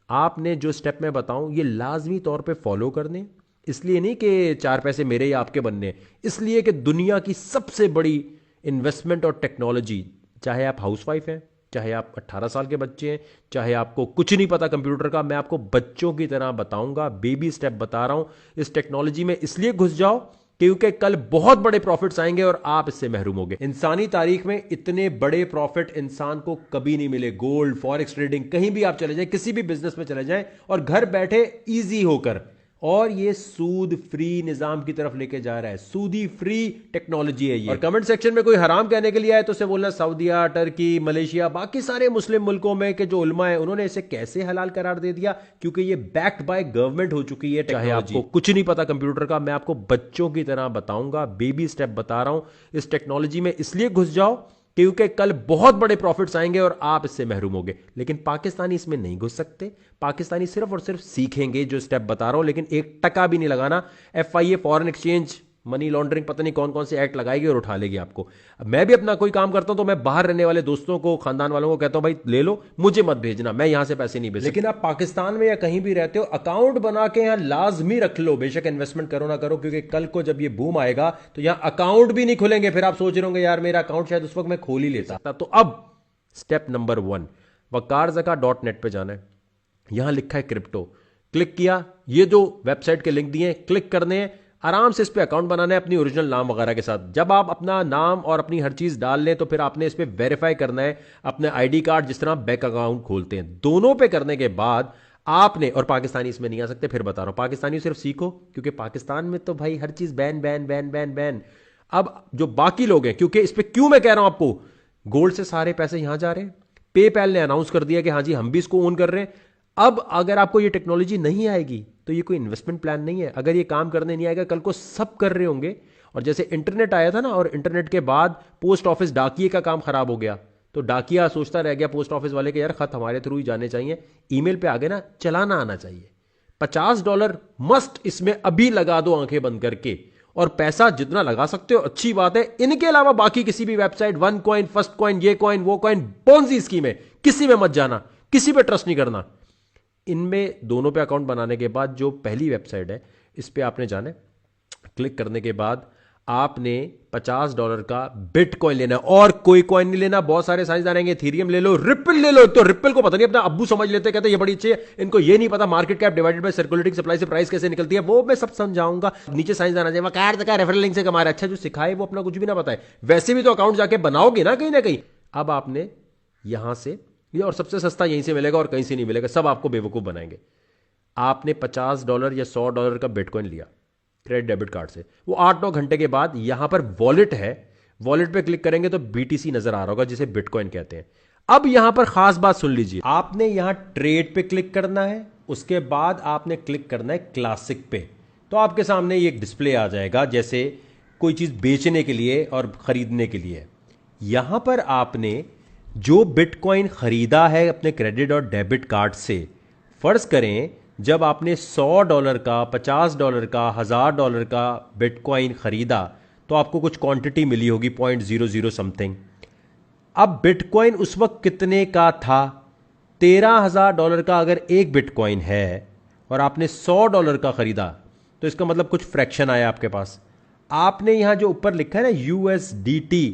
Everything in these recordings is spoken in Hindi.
आपने जो स्टेप मैं बताऊं ये लाजमी तौर पे फॉलो करने, इसलिए नहीं कि चार पैसे मेरे या आपके बनने, इसलिए कि दुनिया की सबसे बड़ी इन्वेस्टमेंट और टेक्नोलॉजी, चाहे आप हाउसवाइफ हैं, चाहे आप 18 साल के बच्चे हैं, चाहे आपको कुछ नहीं पता कंप्यूटर का, मैं आपको बच्चों की तरह बताऊंगा, बेबी स्टेप बता रहा हूं। इस टेक्नोलॉजी में इसलिए घुस जाओ क्योंकि कल बहुत बड़े प्रॉफिट्स आएंगे और आप इससे महरूम होगे। इंसानी तारीख में इतने बड़े प्रॉफिट इंसान को कभी नहीं मिले। गोल्ड, फॉरेक्स ट्रेडिंग, कहीं भी आप चले जाएं, किसी भी बिजनेस में चले जाएं और घर बैठे इजी होकर, और ये सूद फ्री निजाम की तरफ लेके जा रहा है। सूदी फ्री टेक्नोलॉजी है ये। और कमेंट सेक्शन में कोई हराम कहने के लिए आए तो उसे बोलना सऊदीया, टर्की, मलेशिया, बाकी सारे मुस्लिम मुल्कों में के जो उलमा है उन्होंने इसे कैसे हलाल करार दे दिया, क्योंकि ये बैक्ड बाय गवर्नमेंट हो चुकी है। चाहे आपको कुछ नहीं पता कंप्यूटर का, मैं आपको बच्चों की तरह बताऊंगा, बेबी स्टेप बता रहा हूं। इस टेक्नोलॉजी में इसलिए घुस जाओ क्योंकि कल बहुत बड़े प्रॉफिट्स आएंगे और आप इससे महरूम होगे। लेकिन पाकिस्तानी इसमें नहीं घुस सकते। पाकिस्तानी सिर्फ और सिर्फ सीखेंगे जो स्टेप बता रहा हूं, लेकिन एक टका भी नहीं लगाना। FIA, foreign exchange, money laundering, पता नहीं कौन कौन से एक्ट लगाएगी और उठा लेगी आपको। अब मैं भी अपना कोई काम करता हूं तो मैं बाहर रहने वाले दोस्तों को, खानदान वालों को कहता हूं भाई ले लो, मुझे मत भेजना, मैं यहां से पैसे नहीं भेज। लेकिन आप पाकिस्तान में या कहीं भी रहते हो, अकाउंट बना के यहां लाजमी रख लो, बेशक इन्वेस्टमेंट करो ना करो, क्योंकि कल को जब ये बूम आएगा तो यहां अकाउंट भी नहीं खुलेंगे। फिर आप सोच रहे होंगे यार मेरा अकाउंट शायद उस वक्त मैं खोल ही लेता। तो अब स्टेप नंबर 1, waqarzaka.net पे जाना है। यहां लिखा है क्रिप्टो, क्लिक किया, ये जो वेबसाइट के लिंक दिए क्लिक करने हैं, आराम से इस पे अकाउंट बनाना है अपनी ओरिजिनल नाम वगैरह के साथ। जब आप अपना नाम और अपनी हर चीज डाल लें तो फिर आपने इस पे वेरीफाई करना है अपने आईडी कार्ड, जिस तरह बैंक अकाउंट खोलते हैं, दोनों पे करने के बाद आपने, और पाकिस्तानी इसमें नहीं आ सकते, फिर बता रहा हूं, पाकिस्तानी सिर्फ सीखो क्योंकि पाकिस्तान में तो भाई हर चीज ban ban ban ban ban. अब जो बाकी लोग हैं, क्योंकि इस पे क्यों मैं कह रहा हूं आपको, गोल्ड से सारे पैसे यहां जा रहे हैं। पेपैल ने अनाउंस कर दिया कि हां जी हम भी इसको ओन कर रहे हैं। अब अगर आपको ये टेक्नोलॉजी नहीं आएगी तो ये कोई इन्वेस्टमेंट प्लान नहीं है। अगर ये काम करने नहीं आएगा, कल को सब कर रहे होंगे। और जैसे इंटरनेट आया था ना, और इंटरनेट के बाद पोस्ट ऑफिस, डाकिए का काम खराब हो गया, तो डाकिया सोचता रह गया पोस्ट ऑफिस वाले के यार खत हमारे थ्रू ही जाने चाहिए, ईमेल पे आगे ना चलाना आना चाहिए। $50 मस्ट इसमें अभी लगा दो आंखें बंद करके, और पैसा जितना लगा सकते हो अच्छी बात है। इनके अलावा बाकी किसी भी website, one coin, first coin, ये कॉइन, वो कॉइन, पोंजी स्कीम है, किसी में मत जाना, किसी पे ट्रस्ट नहीं करना। इनमें दोनों पे अकाउंट बनाने के बाद जो पहली वेबसाइट है इस पे आपने जाना है। क्लिक करने के बाद आपने $50 का बिटकॉइन लेना है, और कोई कॉइन नहीं लेना। बहुत सारे साइंसदान आएंगे, थीरियम ले लो, रिपल ले लो, तो रिपल को पता नहीं, अपना अब्बू समझ लेते, कहते ये बड़ी अच्छी है, इनको ये नहीं पता market cap divided by circulating supply से प्राइस कैसे निकलती है, वो मैं सब समझाऊंगा। नीचे साइंसदान आ जाए, वकार का रेफरल लिंक से कमा रहा है। अच्छा, जो सिखाए वो अपना कुछ भी ना बताए, वैसे भी तो अकाउंट जाके बनाओगे ना कहीं ना कहीं। अब आपने यहां से ये, और सबसे सस्ता यहीं से मिलेगा और कहीं से नहीं मिलेगा, सब आपको बेवकूफ बनाएंगे। आपने $50 या $100 का बिटकॉइन लिया क्रेडिट डेबिट कार्ड से, वो 8-9 घंटे के बाद यहां पर वॉलेट है, वॉलेट पे क्लिक करेंगे तो बीटीसी नजर आ रहा होगा, जिसे बिटकॉइन कहते हैं। अब यहां पर खास बात सुन लीजिए, आपने यहां ट्रेड पे क्लिक करना है, उसके बाद आपने क्लिक करना है क्लासिक पे। तो आपके सामने ये एक डिस्प्ले आ जाएगा, जैसे कोई चीज बेचने के लिए और खरीदने के लिए। यहां पर आपने जो बिटकॉइन खरीदा है अपने क्रेडिट और डेबिट कार्ड से, फर्ज करें जब आपने $100 का, $50 का, $1000 का बिटकॉइन खरीदा तो आपको कुछ क्वांटिटी मिली होगी 0.00 समथिंग। अब बिटकॉइन उस वक्त कितने का था? $13,000 का अगर एक बिटकॉइन है और आपने $100 का खरीदा तो इसका मतलब कुछ फ्रैक्शन आया आपके पास। आपने यहां जो ऊपर लिखा है ना USDT,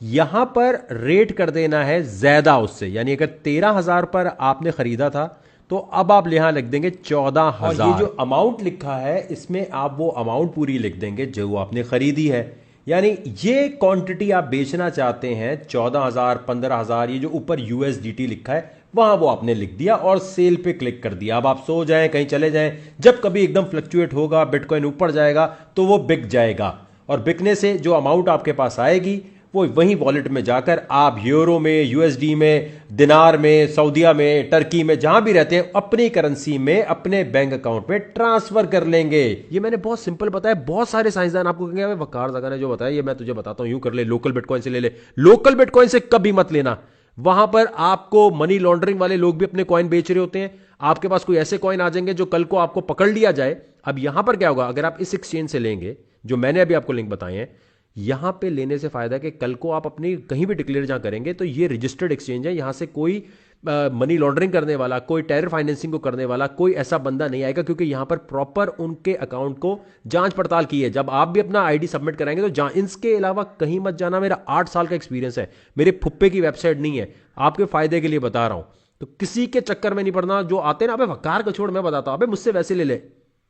यहां पर रेट कर देना है ज्यादा उससे, यानी अगर 13,000 पर आपने खरीदा था तो अब आप यहां लिख देंगे 14,000। और ये जो अमाउंट लिखा है इसमें आप वो अमाउंट पूरी लिख देंगे जो आपने खरीदी है। यानी ये क्वांटिटी आप बेचना चाहते हैं 14,000, 15,000, ये जो ऊपर USDT लिखा है वहां वो आपने लिख दिया और सेल पे क्लिक कर दिया। अब आप सो जाएं, कहीं चले जाएं, जब कभी एकदम फ्लक्चुएट होगा, बिटकॉइन ऊपर जाएगा तो वो बिक जाएगा, और बिकने से जो अमाउंट आपके पास आएगी वो वहीं वॉलेट में जाकर आप यूरो में, USD में, दिनार में, सऊदीया में, टर्की में, जहां भी रहते हैं अपनी करेंसी में अपने बैंक अकाउंट में ट्रांसफर कर लेंगे। ये मैंने बहुत सिंपल बताया। बहुत सारे साइंसदान आपको कहेंगे वकार ज़का ने जो बताया ये मैं तुझे बताता हूं, यूं कर ले, लोकल बिटकॉइन से ले ले। लोकल बिटकॉइन से कभी मत लेना, वहां पर आपको मनी लॉन्ड्रिंग वाले लोग भी अपने कॉइन बेच रहे होते हैं। आपके पास कोई ऐसे कॉइन आ जाएंगे जो कल को आपको पकड़ लिया जाए। अब यहां पर क्या होगा, अगर आप इस एक्सचेंज से लेंगे जो मैंने अभी आपको लिंक बताए हैं, यहां पे लेने से फायदा है कि कल को आप अपनी कहीं भी डिक्लेयर जहां करेंगे तो ये रजिस्टर्ड एक्सचेंज है, यहां से कोई मनी लॉन्ड्रिंग करने वाला, कोई टेरर फाइनेंसिंग को करने वाला कोई ऐसा बंदा नहीं आएगा, क्योंकि यहां पर प्रॉपर उनके अकाउंट को जांच पड़ताल की है। जब आप भी अपना आईडी सबमिट कराएंगे तो इसके अलावा कहीं मत जाना। मेरा 8 साल का एक्सपीरियंस है, मेरे फुप्पे की वेबसाइट नहीं है, आपके फायदे के लिए बता रहा हूं। तो किसी के चक्कर में नहीं पड़ना। जो आते ना, अबे वकार को छोड़, मैं बताता हूं, अबे मुझसे वैसे ले ले,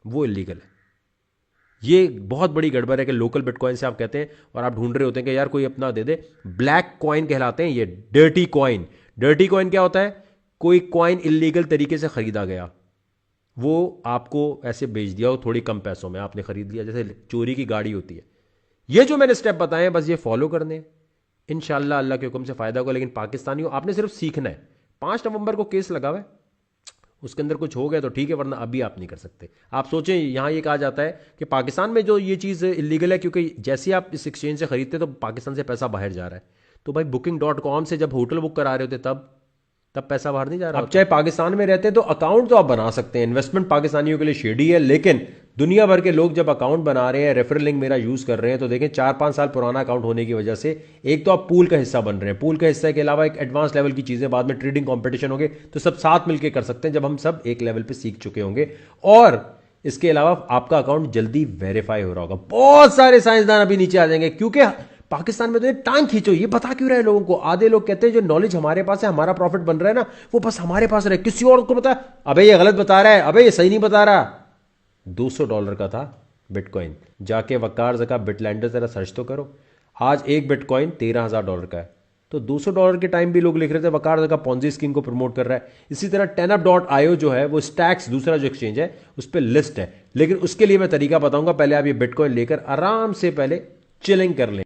वो इलीगल है। ये बहुत बड़ी गड़बड़ है कि लोकल बिटकॉइन से आप कहते हैं और आप ढूंढ रहे होते हैं कि यार कोई अपना दे दे। ब्लैक कॉइन कहलाते हैं ये, डर्टी कॉइन। डर्टी कॉइन क्या होता है? कोई कॉइन इलीगल तरीके से खरीदा गया, वो आपको ऐसे बेच दिया हो थोड़ी कम पैसों में, आपने खरीद लिया, जैसे चोरी की गाड़ी होती है। ये जो मैंने स्टेप बताए हैं बस ये फॉलो करने हैं, इंशाल्लाह अल्लाह के हुक्म से फायदा होगा। लेकिन पाकिस्तानियों, आपने सिर्फ सीखना है। 5 नवंबर को केस लगा हुआ है, उसके अंदर कुछ हो गया तो ठीक है, वरना अभी आप नहीं कर सकते। आप सोचें, यहां ये कहा जाता है कि पाकिस्तान में जो ये चीज़ इलीगल है, क्योंकि जैसे आप इस एक्सचेंज से खरीदते तो पाकिस्तान से पैसा बाहर जा रहा है। तो भाई Booking.com से जब होटल बुक करा रहे होते तब तब पैसा बाहर नहीं जा रहा। अब चाहे पाकिस्तान में रहते हैं तो अकाउंट तो आप बना सकते हैं। इन्वेस्टमेंट पाकिस्तानियों के लिए शेडी है, लेकिन दुनिया भर के लोग जब अकाउंट बना रहे हैं, रेफरल लिंक मेरा यूज कर रहे हैं, तो देखें 4-5 साल पुराना अकाउंट होने की वजह से एक तो आप पूल का हिस्सा बन रहे हैं, पूल का हिस्सा के अलावा एक एडवांस लेवल की चीजें, बाद में ट्रेडिंग कॉम्पिटिशन होंगे तो सब साथ मिलकर कर सकते हैं, जब हम सब एक लेवल पर सीख चुके होंगे। और इसके अलावा आपका अकाउंट जल्दी वेरीफाई हो रहा होगा। बहुत सारे साइंसदान अभी नीचे आ जाएंगे, क्योंकि पाकिस्तान में तो ये टांग खींचो, ये बता क्यों रहे लोगों को। आधे लोग कहते हैं जो नॉलेज हमारे पास है, हमारा प्रॉफिट बन रहा है ना, वो बस हमारे पास रहे, किसी और को बता, अबे ये गलत बता रहा है, अबे ये सही नहीं बता रहा। $200 का था बिटकॉइन, जाके वकार ज़का बिटलैंडर जरा सर्च तो करो, आज एक बिटकॉइन $13,000 का है। तो $200 के टाइम भी लोग लिख रहे थे वकार ज़का पॉन्जी स्कीम को प्रमोट कर रहा है। इसी तरह TenUp.io जो है वो स्टैक्स दूसरा जो एक्सचेंज है उस पर लिस्ट है, लेकिन उसके लिए मैं तरीका बताऊंगा। पहले आप ये बिटकॉइन लेकर आराम से पहले चिलिंग कर लें।